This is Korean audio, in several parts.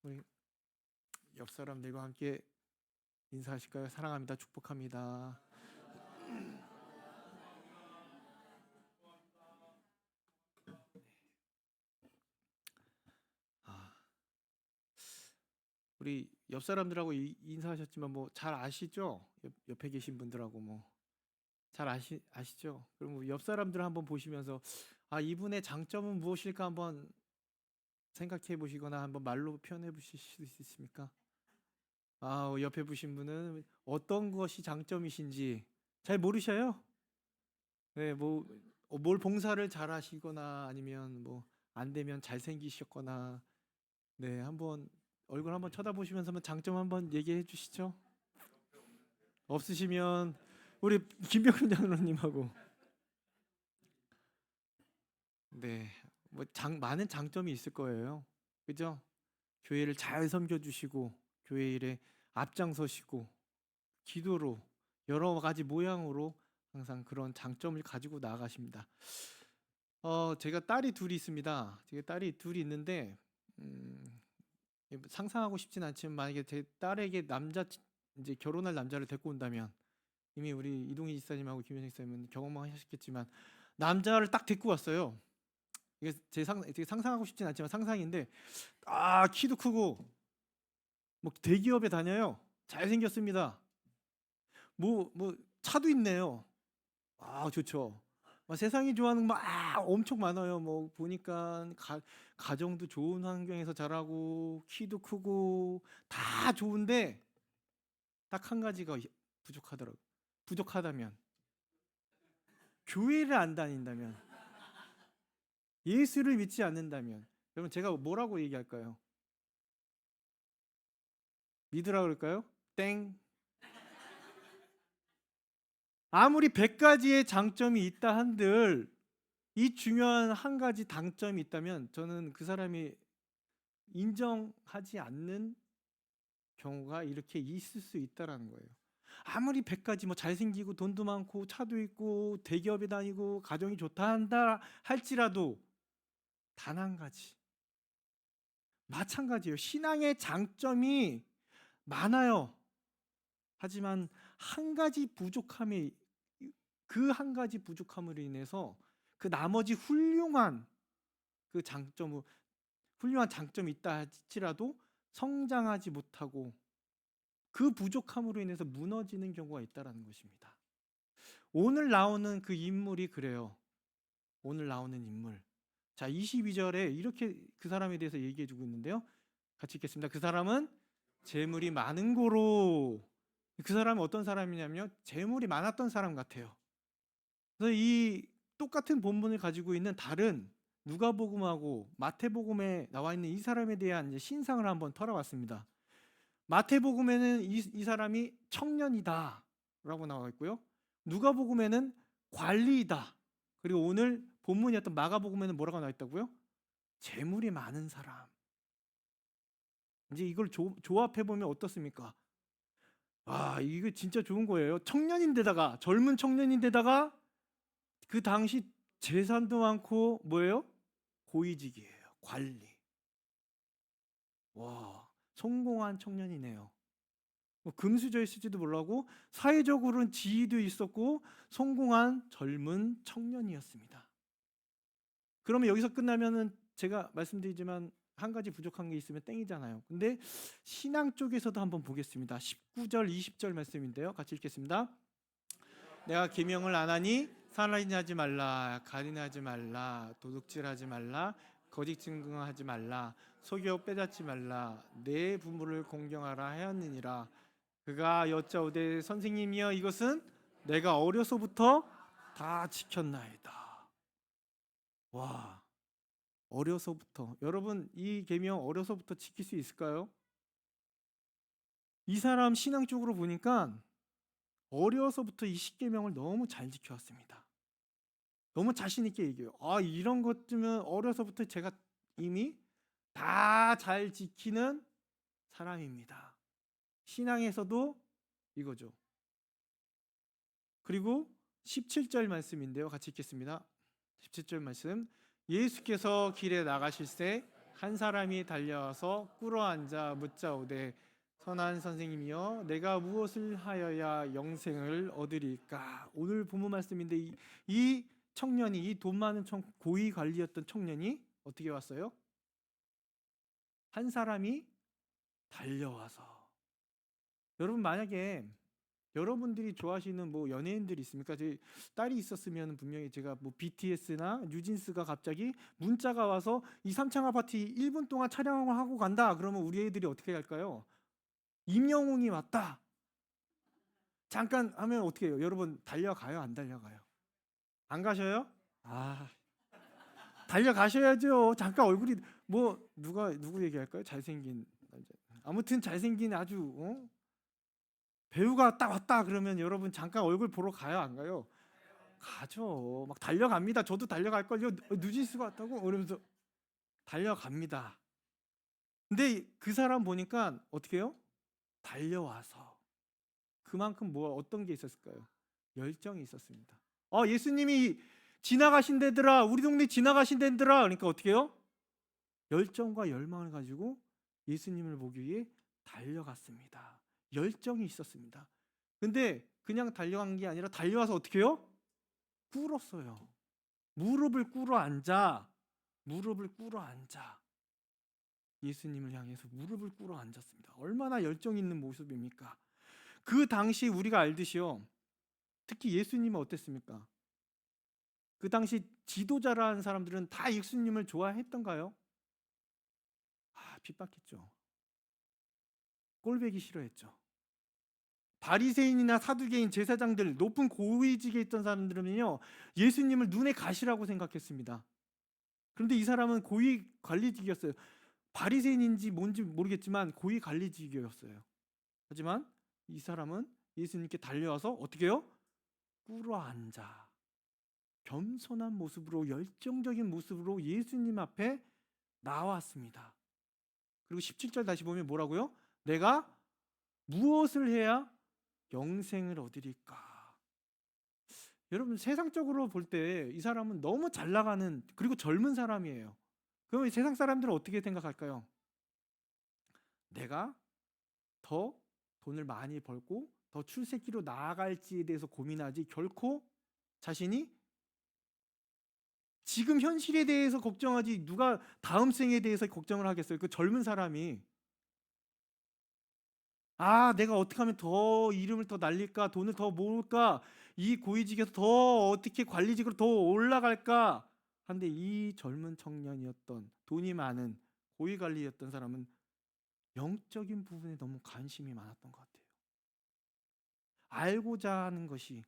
우리 옆 사람들과 함께 인사하실까요? 사랑합니다. 축복합니다. 아, 우리 옆 사람들하고 인사하셨지만 뭐 잘 아시죠? 옆에 계신 분들하고 뭐 잘 아시죠? 그럼 옆 사람들 한번 보시면서 이분의 장점은 무엇일까 한번 생각해 보시거나 한번 말로 표현해 보실 수 있으십니까? 옆에 보신 분은 어떤 것이 장점이신지 잘 모르셔요? 네, 뭘 봉사를 잘 하시거나 아니면 뭐 안 되면 잘 생기셨거나 네, 한번 얼굴 한번 쳐다보시면서 한번 장점 한번 얘기해 주시죠. 없으시면 우리 김병훈 장로님하고 네, 많은 장점이 있을 거예요. 그죠? 교회를 잘 섬겨 주시고 교회 일에 앞장서시고 기도로 여러 가지 모양으로 항상 그런 장점을 가지고 나아가십니다. 제가 딸이 둘이 있습니다. 제가 딸이 둘이 있는데 음, 상상하고 싶진 않지만 만약에 제 딸에게 이제 결혼할 남자를 데리고 온다면 이미 우리 이동희 지사님하고 김현식 지사님은 경험만 하셨겠지만 남자를 딱 데리고 왔어요. 이게 되게 상상하고 싶진 않지만 상상인데 키도 크고 뭐 대기업에 다녀요. 잘생겼습니다. 뭐 차도 있네요. 좋죠. 세상이 좋아하는 엄청 많아요. 뭐 보니까 가정도 좋은 환경에서 자라고 키도 크고 다 좋은데 딱 한 가지가 부족하더라고요. 부족하다면 교회를 안 다닌다면 예수를 믿지 않는다면 여러분 제가 뭐라고 얘기할까요? 믿으라 그럴까요? 땡. 아무리 100가지의 장점이 있다 한들 이 중요한 한 가지 단점이 있다면 저는 그 사람이 인정하지 않는 경우가 이렇게 있을 수 있다라는 거예요. 아무리 100가지 뭐 잘생기고 돈도 많고 차도 있고 대기업에 다니고 가정이 좋다 한다 할지라도 단 한 가지 마찬가지예요. 신앙의 장점이 많아요. 하지만 한 가지 부족함이 그 한 가지 부족함으로 인해서 그 나머지 훌륭한 장점이 있다 할지라도 성장하지 못하고 그 부족함으로 인해서 무너지는 경우가 있다라는 것입니다. 오늘 나오는 그 인물이 그래요. 오늘 나오는 인물. 자, 22절에 이렇게 그 사람에 대해서 얘기해 주고 있는데요. 같이 읽겠습니다. 그 사람은 재물이 많은 고로 그 사람은 어떤 사람이냐면요. 재물이 많았던 사람 같아요. 그래서 이 똑같은 본문을 가지고 있는 다른 누가복음하고 마태복음에 나와 있는 이 사람에 대한 이제 신상을 한번 털어봤습니다. 마태복음에는 이 사람이 청년이다라고 나와 있고요. 누가복음에는 관리이다. 그리고 오늘 본문이었던 마가복음에는 뭐라고 나와 있다고요? 재물이 많은 사람. 이제 이걸 조합해 보면 어떻습니까? 이거 진짜 좋은 거예요. 청년인데다가 젊은 청년인데다가 그 당시 재산도 많고 뭐예요? 고위직이에요. 관리. 와, 성공한 청년이네요. 뭐 금수저 있을지도 몰라고 사회적으로는 지위도 있었고 성공한 젊은 청년이었습니다. 그러면 여기서 끝나면은 제가 말씀드리지만 한 가지 부족한 게 있으면 땡이잖아요. 근데 신앙 쪽에서도 한번 보겠습니다. 19절, 20절 말씀인데요. 같이 읽겠습니다. 내가 계명을 안 하니 살인하지 말라, 간인하지 말라, 도둑질하지 말라, 거짓 증거하지 말라, 속여 빼앗지 말라, 내 부모를 공경하라 하였느니라. 그가 여짜오되 선생님이여 이것은 내가 어려서부터 다 지켰나이다. 와, 어려서부터 여러분 이 계명 어려서부터 지킬 수 있을까요? 이 사람 신앙 쪽으로 보니까 어려서부터 이 십계명을 너무 잘 지켜왔습니다. 너무 자신 있게 얘기해요. 이런 것들은 어려서부터 제가 이미 다 잘 지키는 사람입니다. 신앙에서도 이거죠. 그리고 17절 말씀인데요. 같이 읽겠습니다. 17절 말씀. 예수께서 길에 나가실새 한 사람이 달려와서 꿇어앉아 묻자오되 선한 선생님이여 내가 무엇을 하여야 영생을 얻으리까? 오늘 본문 말씀인데 이 청년이, 이 돈 많은 고위 관리였던 청년이 어떻게 왔어요? 한 사람이 달려와서. 여러분, 만약에 여러분들이 좋아하시는 뭐 연예인들이 있습니까? 제 딸이 있었으면 분명히 제가 뭐 BTS나 뉴진스가 갑자기 문자가 와서 이 삼창 아파트 1분 동안 촬영을 하고 간다. 그러면 우리 애들이 어떻게 할까요? 임영웅이 왔다. 잠깐 하면 어떻게 해요? 여러분, 달려가요? 안 달려가요? 안 가셔요? 아, 달려가셔야죠. 잠깐 얼굴이 뭐 누구 얘기할까요? 잘생긴 남자. 아무튼 잘생긴 아주 배우가 딱 왔다 그러면 여러분 잠깐 얼굴 보러 가요? 안 가요? 가죠. 막 달려갑니다. 저도 달려갈걸요. 뉴진스가 왔다고? 그러면서 달려갑니다. 근데 그 사람 보니까 어떻게 해요? 달려와서 그만큼 뭐 어떤 게 있었을까요? 열정이 있었습니다. 예수님이 지나가신 데더라. 우리 동네 지나가신 데더라. 그러니까 어떻게 해요? 열정과 열망을 가지고 예수님을 보기 위해 달려갔습니다. 열정이 있었습니다. 근데 그냥 달려간 게 아니라 달려와서 어떻게 해요? 꿇었어요. 무릎을 꿇어 앉아 예수님을 향해서 무릎을 꿇어 앉았습니다. 얼마나 열정 있는 모습입니까? 그 당시 우리가 알듯이요, 특히 예수님은 어땠습니까? 그 당시 지도자라는 사람들은 다 예수님을 좋아했던가요? 핍박했죠. 꼴배기 싫어했죠. 바리새인이나 사두개인, 제사장들, 높은 고위직에 있던 사람들은요, 예수님을 눈에 가시라고 생각했습니다. 그런데 이 사람은 고위 관리직이었어요. 바리새인인지 뭔지 모르겠지만 고위 관리직이었어요. 하지만 이 사람은 예수님께 달려와서 어떻게 해요? 꿇어앉아 겸손한 모습으로, 열정적인 모습으로 예수님 앞에 나왔습니다. 그리고 17절 다시 보면 뭐라고요? 내가 무엇을 해야 영생을 얻으리까? 여러분, 세상적으로 볼 때 이 사람은 너무 잘 나가는, 그리고 젊은 사람이에요. 그럼 세상 사람들은 어떻게 생각할까요? 내가 더 돈을 많이 벌고 더 출세기로 나아갈지에 대해서 고민하지 결코 자신이 지금 현실에 대해서 걱정하지 누가 다음 생에 대해서 걱정을 하겠어요? 그 젊은 사람이 내가 어떻게 하면 더 이름을 더 날릴까, 돈을 더 모을까, 이 고위직에서 더 어떻게 관리직으로 더 올라갈까 하는데, 이 젊은 청년이었던, 돈이 많은 고위 관리였던 사람은 영적인 부분에 너무 관심이 많았던 것 같아요. 알고자 하는 것이,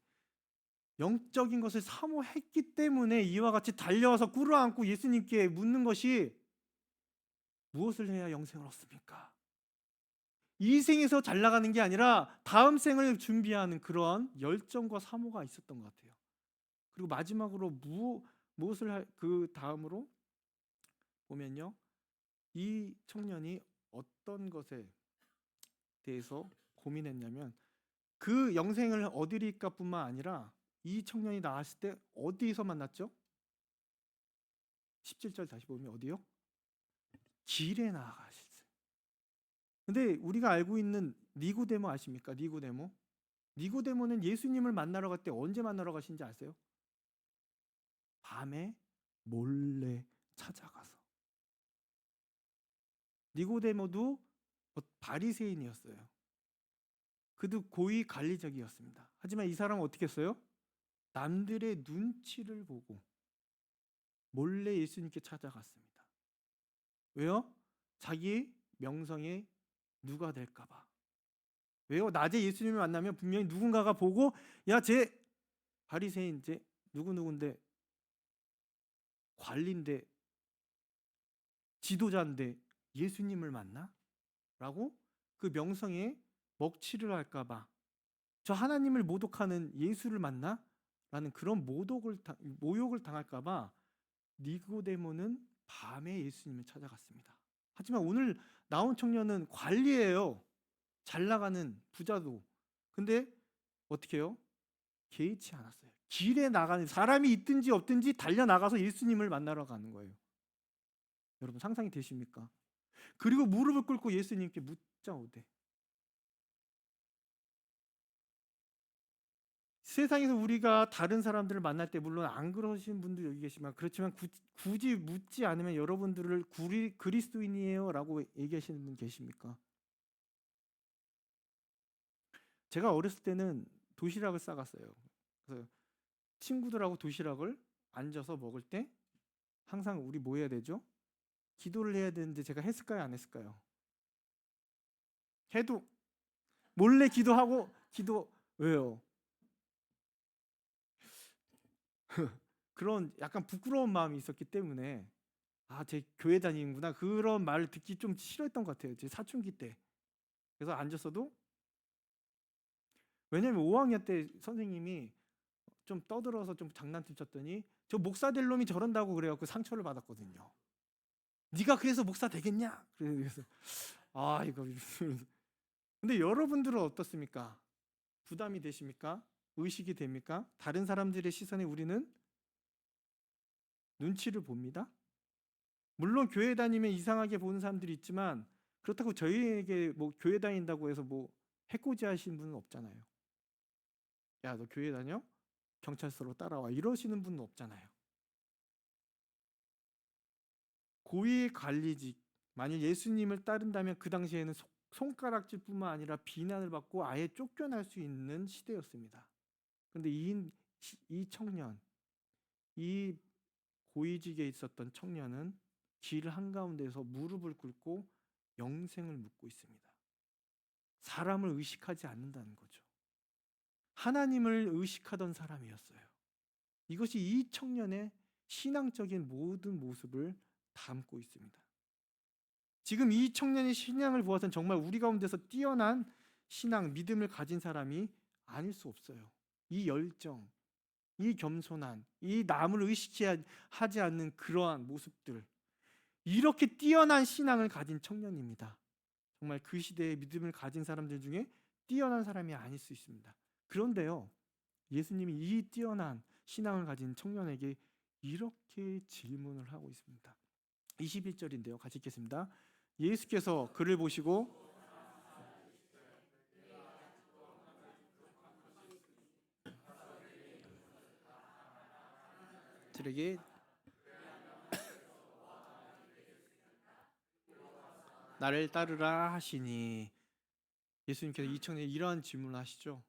영적인 것을 사모했기 때문에 이와 같이 달려와서 꿇어앉고 예수님께 묻는 것이 무엇을 해야 영생을 얻습니까? 이 생에서 잘 나가는 게 아니라 다음 생을 준비하는 그런 열정과 사모가 있었던 것 같아요. 그리고 마지막으로 무엇을 그 다음으로 보면요, 이 청년이 어떤 것에 대해서 고민했냐면 그 영생을 얻으리까 뿐만 아니라 이 청년이 나왔을 때 어디에서 만났죠? 17절 다시 보면 어디요? 길에 나아가실 때. 근데 우리가 알고 있는 니고데모 아십니까? 니고데모는 예수님을 만나러 갈 때 언제 만나러 가신지 아세요? 밤에 몰래 찾아가서. 니고데모도 바리새인이었어요. 그도 고위 관리적이었습니다. 하지만 이 사람은 어떻게 했어요? 남들의 눈치를 보고 몰래 예수님께 찾아갔습니다. 왜요? 자기 명성에 누가 될까 봐. 왜요? 낮에 예수님을 만나면 분명히 누군가가 보고 쟤 바리새인, 쟤 누구누군데, 관리인데, 지도자인데 예수님을 만나? 라고 그 명성에 먹칠을 할까 봐, 저 하나님을 모독하는 예수를 만나? 라는 그런 모욕을 당할까 봐 니고데모는 밤에 예수님을 찾아갔습니다. 하지만 오늘 나온 청년은 관리예요. 잘 나가는 부자도. 근데 어떻게 해요? 개의치 않았어요. 길에 나가는 사람이 있든지 없든지 달려나가서 예수님을 만나러 가는 거예요. 여러분 상상이 되십니까? 그리고 무릎을 꿇고 예수님께 묻자오되. 세상에서 우리가 다른 사람들을 만날 때 물론 안 그러신 분도 여기 계시지만 그렇지만 굳이 묻지 않으면 여러분들을 그리스도인이에요 라고 얘기하시는 분 계십니까? 제가 어렸을 때는 도시락을 싸갔어요. 그래서 친구들하고 도시락을 앉아서 먹을 때 항상 우리 뭐 해야 되죠? 기도를 해야 되는데 제가 했을까요? 안 했을까요? 해도 몰래 기도하고 왜요? 그런 약간 부끄러운 마음이 있었기 때문에 제 교회 다니는구나 그런 말을 듣기 좀 싫어했던 것 같아요. 제 사춘기 때. 그래서 앉았어도 왜냐면 5학년 때 선생님이 좀 떠들어서 좀 장난좀 쳤더니 저 목사 될 놈이 저런다고 그래갖고 상처를 받았거든요. 네가 그래서 목사 되겠냐? 그래서 이거 근데 여러분들은 어떻습니까? 부담이 되십니까? 의식이 됩니까? 다른 사람들의 시선에 우리는 눈치를 봅니다. 물론 교회 다니면 이상하게 보는 사람들이 있지만 그렇다고 저희에게 뭐 교회 다닌다고 해서 뭐 해코지 하시는 분은 없잖아요. 야, 너 교회 다녀? 경찰서로 따라와 이러시는 분은 없잖아요. 고위 관리직 만약 예수님을 따른다면 그 당시에는 손가락질뿐만 아니라 비난을 받고 아예 쫓겨날 수 있는 시대였습니다. 그런데 이 청년, 이 고위직에 있었던 청년은 길 한가운데서 무릎을 꿇고 영생을 묻고 있습니다. 사람을 의식하지 않는다는 거죠. 하나님을 의식하던 사람이었어요. 이것이 이 청년의 신앙적인 모든 모습을 담고 있습니다. 지금 이 청년의 신앙을 보아서는 정말 우리 가운데서 뛰어난 신앙, 믿음을 가진 사람이 아닐 수 없어요. 이 열정, 이 겸손한, 이 남을 의식하지 않는 그러한 모습들, 이렇게 뛰어난 신앙을 가진 청년입니다. 정말 그 시대에 믿음을 가진 사람들 중에 뛰어난 사람이 아닐 수 있습니다. 그런데요, 예수님이 이 뛰어난 신앙을 가진 청년에게 이렇게 질문을 하고 있습니다. 21절인데요. 같이 읽겠습니다. 예수께서 그를 보시고 들에게 나를 따르라 하시니, 예수님께서 이 청년에 이러한 질문을 하시죠.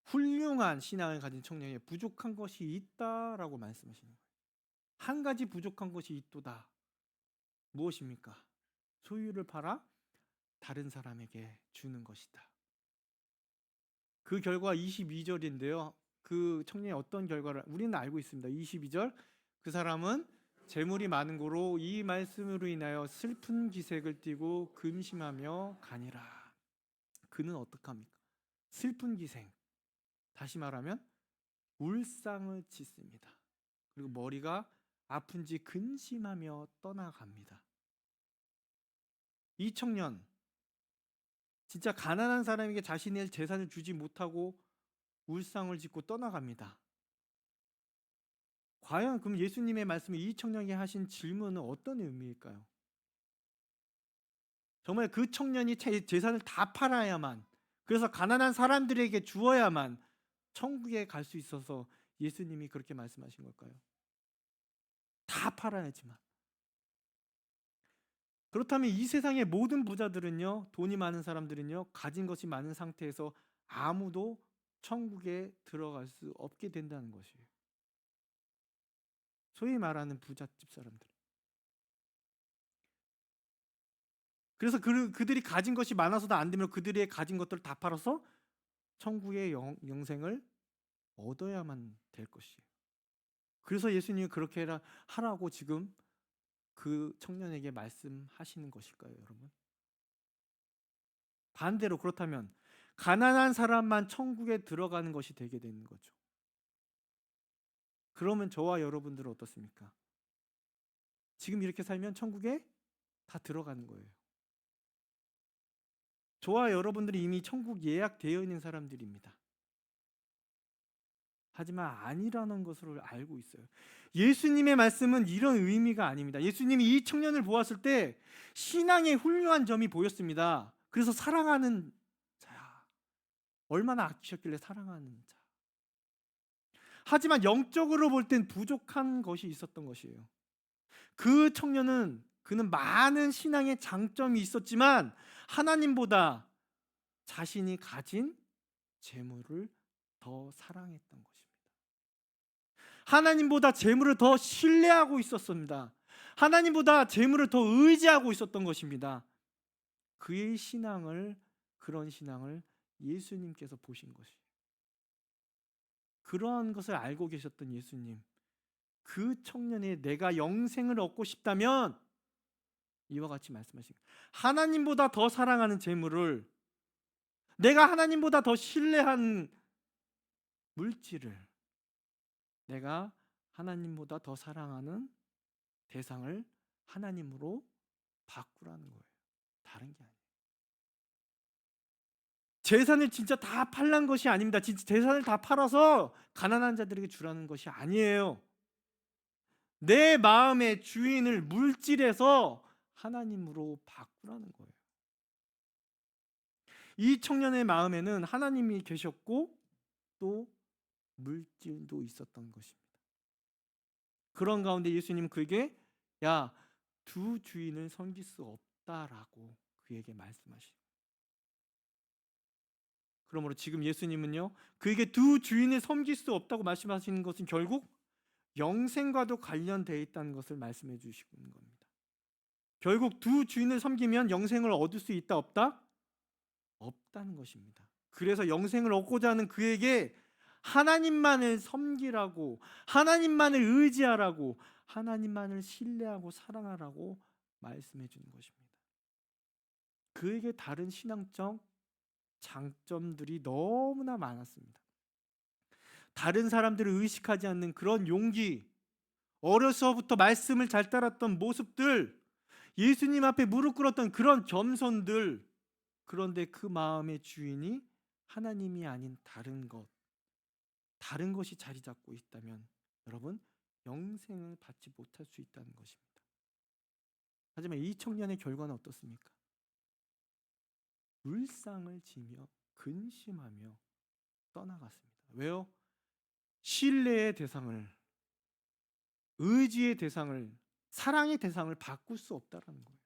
훌륭한 신앙을 가진 청년에 부족한 것이 있다라고 말씀하시는 거예요. 한 가지 부족한 것이 있도다. 무엇입니까? 소유를 팔아 다른 사람에게 주는 것이다. 그 결과 22절인데요. 그 청년이 어떤 결과를 우리는 알고 있습니다. 22절, 그 사람은 재물이 많은 고로 이 말씀으로 인하여 슬픈 기색을 띠고 근심하며 가니라. 그는 어떡합니까? 슬픈 기색, 다시 말하면 울상을 짓습니다. 그리고 머리가 아픈지 근심하며 떠나갑니다. 이 청년, 진짜 가난한 사람에게 자신의 재산을 주지 못하고 울상을 짓고 떠나갑니다. 과연 그럼 예수님의 말씀이 이 청년에게 하신 질문은 어떤 의미일까요? 정말 그 청년이 재산을 다 팔아야만, 그래서 가난한 사람들에게 주어야만 천국에 갈 수 있어서 예수님이 그렇게 말씀하신 걸까요? 다 팔아야지만. 그렇다면 이 세상의 모든 부자들은요, 돈이 많은 사람들은요, 가진 것이 많은 상태에서 아무도 천국에 들어갈 수 없게 된다는 것이에요. 소위 말하는 부잣집 사람들. 그래서 그들이 가진 것이 많아서도 안 되면 그들의 가진 것들을 다 팔아서 천국의 영생을 얻어야만 될 것이에요. 그래서 예수님이 그렇게 하라고 지금 그 청년에게 말씀하시는 것일까요, 여러분? 반대로 그렇다면 가난한 사람만 천국에 들어가는 것이 되게 되는 거죠. 그러면 저와 여러분들은 어떻습니까? 지금 이렇게 살면 천국에 다 들어가는 거예요. 저와 여러분들이 이미 천국 예약되어 있는 사람들입니다. 하지만 아니라는 것을 알고 있어요. 예수님의 말씀은 이런 의미가 아닙니다. 예수님이 이 청년을 보았을 때 신앙의 훌륭한 점이 보였습니다. 그래서 사랑하는 자야. 얼마나 아끼셨길래 사랑하는 자. 하지만 영적으로 볼 땐 부족한 것이 있었던 것이에요. 그 청년은 그는 많은 신앙의 장점이 있었지만 하나님보다 자신이 가진 재물을 더 사랑했던 것입니다. 하나님보다 재물을 더 신뢰하고 있었습니다. 하나님보다 재물을 더 의지하고 있었던 것입니다. 그의 신앙을, 그런 신앙을 예수님께서 보신 것이에요. 그러한 것을 알고 계셨던 예수님, 그 청년의 내가 영생을 얻고 싶다면 이와 같이 말씀하신 거예요. 하나님보다 더 사랑하는 재물을, 내가 하나님보다 더 신뢰한 물질을, 내가 하나님보다 더 사랑하는 대상을 하나님으로 바꾸라는 거예요. 다른 게 아니에요. 재산을 진짜 다 팔란 것이 아닙니다. 진짜 재산을 다 팔아서 가난한 자들에게 주라는 것이 아니에요. 내 마음의 주인을 물질에서 하나님으로 바꾸라는 거예요. 이 청년의 마음에는 하나님이 계셨고 또 물질도 있었던 것입니다. 그런 가운데 예수님 그에게 야, 두 주인을 섬길 수 없다라고 그에게 말씀하시죠. 그러므로 지금 예수님은요, 그에게 두 주인을 섬길 수 없다고 말씀하시는 것은 결국 영생과도 관련되어 있다는 것을 말씀해 주시는 겁니다. 결국 두 주인을 섬기면 영생을 얻을 수 있다 없다? 없다는 것입니다. 그래서 영생을 얻고자 하는 그에게 하나님만을 섬기라고, 하나님만을 의지하라고, 하나님만을 신뢰하고 사랑하라고 말씀해 주는 것입니다. 그에게 다른 신앙적 장점들이 너무나 많았습니다. 다른 사람들을 의식하지 않는 그런 용기, 어려서부터 말씀을 잘 따랐던 모습들, 예수님 앞에 무릎 꿇었던 그런 겸손들, 그런데 그 마음의 주인이 하나님이 아닌 다른 것이 자리 잡고 있다면 여러분, 영생을 받지 못할 수 있다는 것입니다. 하지만 이 청년의 결과는 어떻습니까? 울상을 지며 근심하며 떠나갔습니다. 왜요? 신뢰의 대상을, 의지의 대상을, 사랑의 대상을 바꿀 수 없다라는 거예요.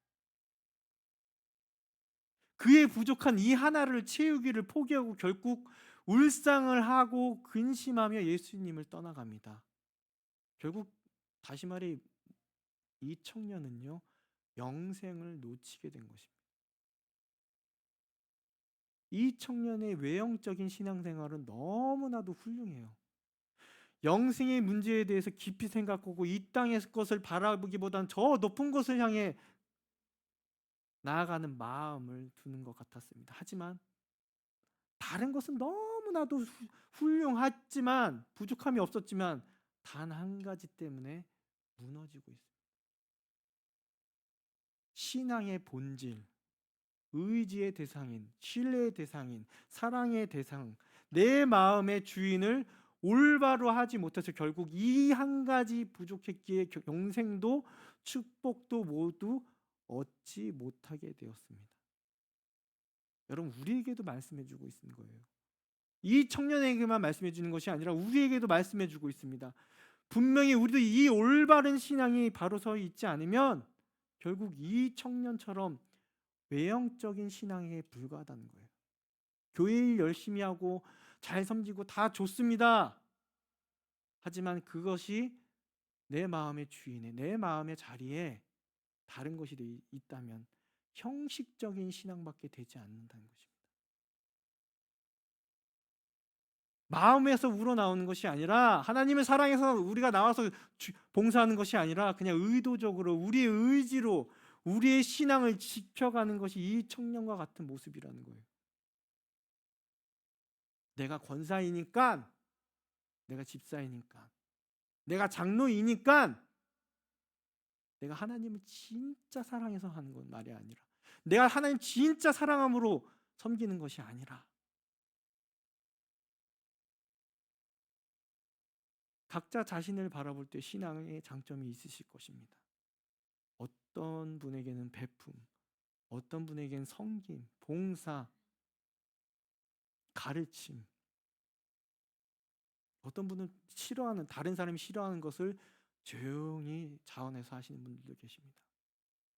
그의 부족한 이 하나를 채우기를 포기하고 결국 울상을 하고 근심하며 예수님을 떠나갑니다. 결국 다시 말해 이 청년은요, 영생을 놓치게 된 것입니다. 이 청년의 외형적인 신앙생활은 너무나도 훌륭해요. 영생의 문제에 대해서 깊이 생각하고 이 땅의 것을 바라보기보다는 저 높은 것을 향해 나아가는 마음을 두는 것 같았습니다. 하지만 다른 것은 너무나도 훌륭하지만, 부족함이 없었지만 단 한 가지 때문에 무너지고 있습니다. 신앙의 본질, 의지의 대상인, 신뢰의 대상인, 사랑의 대상, 내 마음의 주인을 올바로 하지 못해서 결국 이 한 가지 부족했기에 영생도 축복도 모두 얻지 못하게 되었습니다. 여러분, 우리에게도 말씀해 주고 있는 거예요. 이 청년에게만 말씀해 주는 것이 아니라 우리에게도 말씀해 주고 있습니다. 분명히 우리도 이 올바른 신앙이 바로 서 있지 않으면 결국 이 청년처럼 외형적인 신앙에 불과하다는 거예요. 교회 일 열심히 하고 잘 섬기고 다 좋습니다. 하지만 그것이 내 마음의 주인에, 내 마음의 자리에 다른 것이 있다면 형식적인 신앙밖에 되지 않는다는 것입니다. 마음에서 우러나오는 것이 아니라, 하나님을 사랑해서 우리가 나와서 봉사하는 것이 아니라 그냥 의도적으로 우리의 의지로 우리의 신앙을 지켜가는 것이 이 청년과 같은 모습이라는 거예요. 내가 권사이니까, 내가 집사이니까, 내가 장로이니까, 내가 하나님을 진짜 사랑해서 하는 건 말이 아니라, 내가 하나님 진짜 사랑함으로 섬기는 것이 아니라, 각자 자신을 바라볼 때 신앙의 장점이 있으실 것입니다. 어떤 분에게는 베품, 어떤 분에게는 섬김, 봉사, 가르침, 어떤 분은 싫어하는, 다른 사람이 싫어하는 것을 조용히 자원해서 하시는 분들도 계십니다.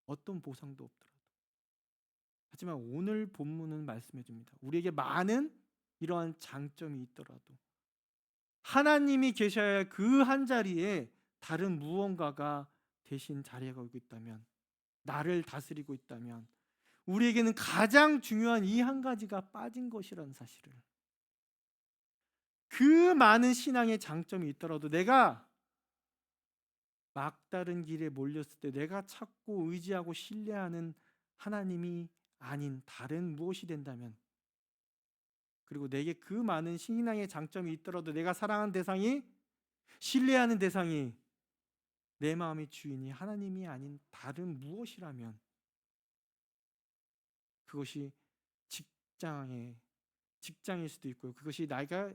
어떤 보상도 없더라도. 하지만 오늘 본문은 말씀해 줍니다. 우리에게 많은 이러한 장점이 있더라도 하나님이 계셔야 할 그 한 자리에 다른 무언가가 대신 자리하고 있다면, 나를 다스리고 있다면 우리에게는 가장 중요한 이 한 가지가 빠진 것이라는 사실을, 그 많은 신앙의 장점이 있더라도 내가 막다른 길에 몰렸을 때 내가 찾고 의지하고 신뢰하는 하나님이 아닌 다른 무엇이 된다면, 그리고 내게 그 많은 신앙의 장점이 있더라도 내가 사랑하는 대상이, 신뢰하는 대상이 내 마음의 주인이 하나님이 아닌 다른 무엇이라면 그것이 직장일 수도 있고요. 그것이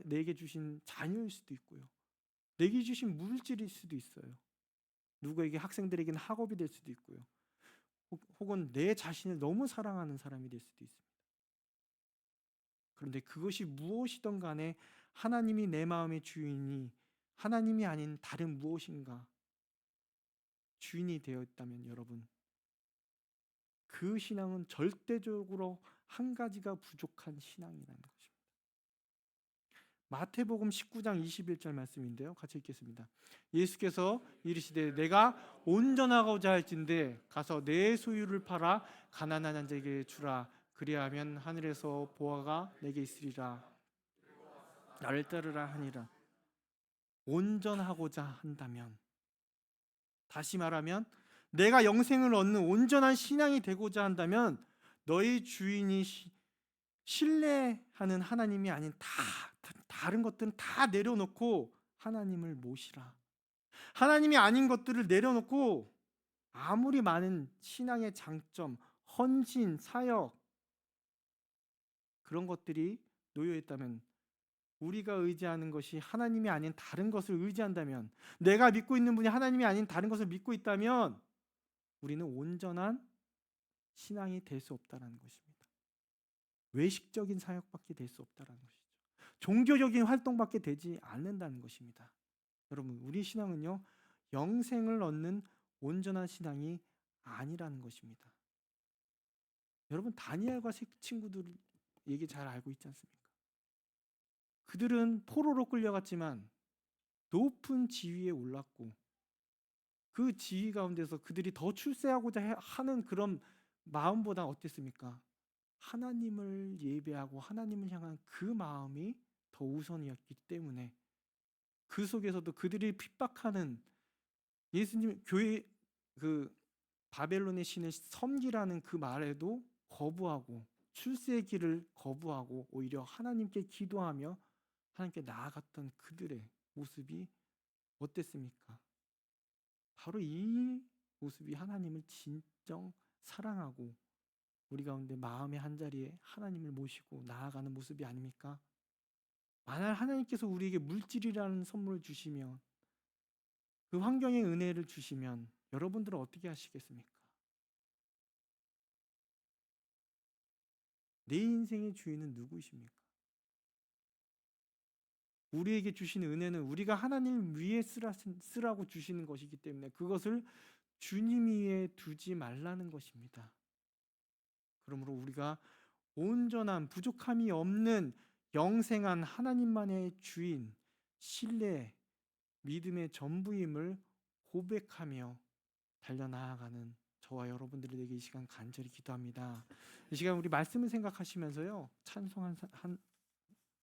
내게 주신 자녀일 수도 있고요. 내게 주신 물질일 수도 있어요. 누구에게, 학생들에게는 학업이 될 수도 있고요. 혹은 내 자신을 너무 사랑하는 사람이 될 수도 있습니다. 그런데 그것이 무엇이든 간에 하나님이 내 마음의 주인이 하나님이 아닌 다른 무엇인가 주인이 되어 있다면, 여러분, 그 신앙은 절대적으로 한 가지가 부족한 신앙이라는 것입니다. 마태복음 19장 21절 말씀인데요, 같이 읽겠습니다. 예수께서 이르시되 내가 온전하고자 할진대 가서 내 소유를 팔아 가난한 자에게 주라. 그리하면 하늘에서 보화가 내게 있으리라. 나를 따르라 하니라. 온전하고자 한다면, 다시 말하면 내가 영생을 얻는 온전한 신앙이 되고자 한다면 너희 주인이 신뢰하는 하나님이 아닌 다른 것들은 다 내려놓고 하나님을 모시라. 하나님이 아닌 것들을 내려놓고 아무리 많은 신앙의 장점, 헌신, 사역, 그런 것들이 놓여 있다면, 우리가 의지하는 것이 하나님이 아닌 다른 것을 의지한다면, 내가 믿고 있는 분이 하나님이 아닌 다른 것을 믿고 있다면 우리는 온전한 신앙이 될 수 없다는 것입니다. 외식적인 사역밖에 될 수 없다는 것이죠. 종교적인 활동밖에 되지 않는다는 것입니다. 여러분, 우리 신앙은요, 영생을 얻는 온전한 신앙이 아니라는 것입니다. 여러분, 다니엘과 세 친구들 얘기 잘 알고 있지 않습니까? 그들은 포로로 끌려갔지만 높은 지위에 올랐고, 그 지위 가운데서 그들이 더 출세하고자 하는 그런 마음보다 어땠습니까? 하나님을 예배하고 하나님을 향한 그 마음이 더 우선이었기 때문에 그 속에서도 그들이 핍박하는 예수님 교회, 그 바벨론의 신을 섬기라는 그 말에도 거부하고 출세의 길을 거부하고 오히려 하나님께 기도하며 하나님께 나아갔던 그들의 모습이 어땠습니까? 바로 이 모습이 하나님을 진정 사랑하고 우리 가운데 마음의 한자리에 하나님을 모시고 나아가는 모습이 아닙니까? 만약 하나님께서 우리에게 물질이라는 선물을 주시면, 그 환경의 은혜를 주시면 여러분들은 어떻게 하시겠습니까? 내 인생의 주인은 누구이십니까? 우리에게 주신 은혜는 우리가 하나님을 위해 쓰라고 주시는 것이기 때문에 그것을 주님 위에 두지 말라는 것입니다. 그러므로 우리가 온전한, 부족함이 없는 영생한 하나님만의 주인, 신뢰, 믿음의 전부임을 고백하며 달려나아가는 저와 여러분들이 되게 이 시간 간절히 기도합니다. 이 시간 우리 말씀을 생각하시면서요, 찬송